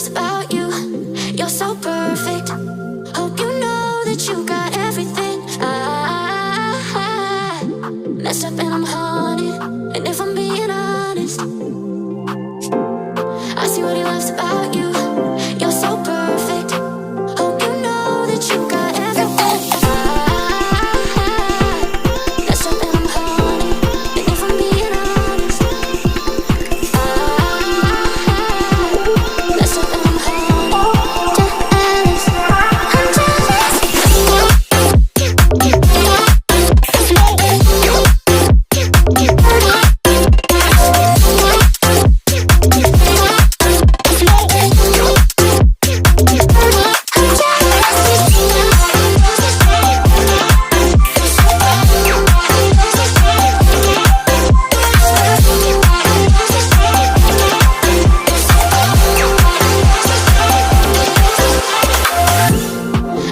loves about you. You're so perfect. Hope you know that you got everything. I messed up and I'm haunted. And if I'm being honest, I see what he loves about you. You're so perfect. Hope you know that you got everything. I messed up and I'm haunted. And if I'm being honest, messed up and I'm haunted. Jealous, I'm jealous.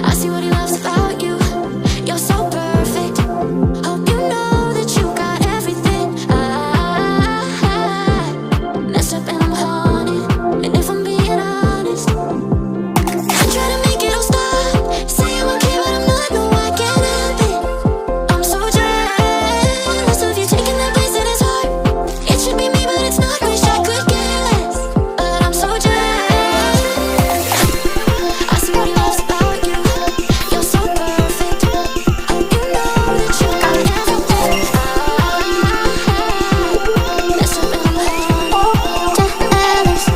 I see what he loves about you. You're so perfect. Hope you know that you got everything. I messed up and I'm haunted. And if I'm being honest, I try to make it all stop. Say I'm okay, but I'm not. No, I can't help it. I'm so jealous of you taking that place in his heart. It should be me, but it's not. Wish I could care less, but I'm so jealous. I see what he loves about you. You're so perfect. Hope you know that you got everything. Messed up and I'm haunted. Jealous, I'm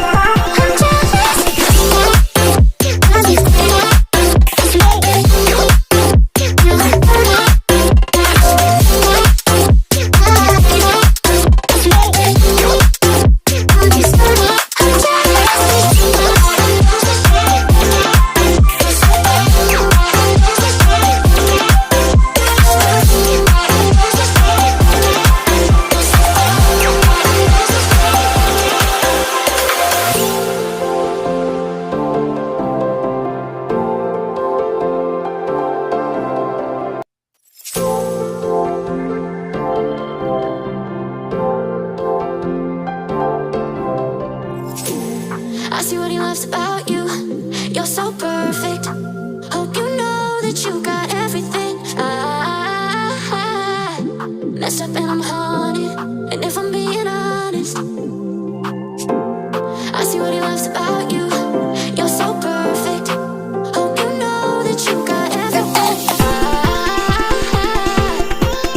I see what he loves about you. You're so perfect. Hope you know that you got everything. I messed up and I'm haunted. And if I'm being honest, I see what he loves about you. You're so perfect. Hope you know that you got everything. I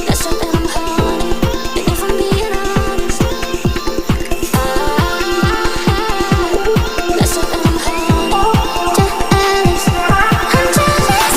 messed up and I'm haunted. And if I'm being honest, messed up and I'm haunted. Jealous, I'm jealous.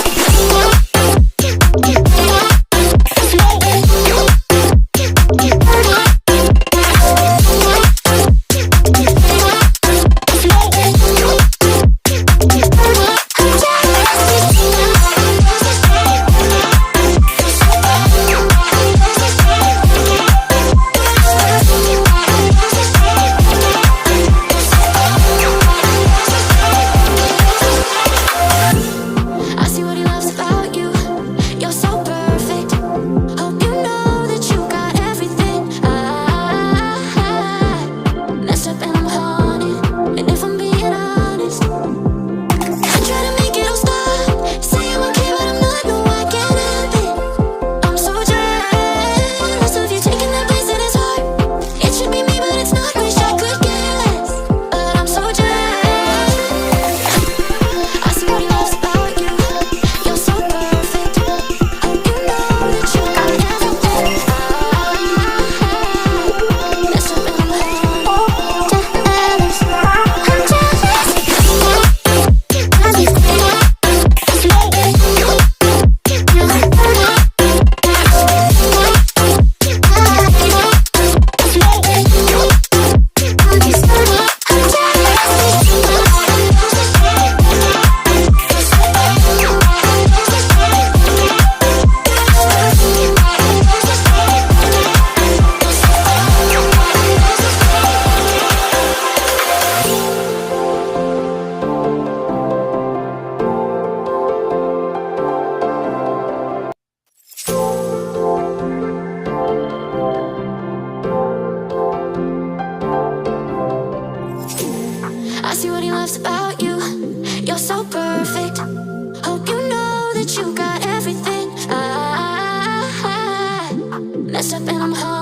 and I'm hard.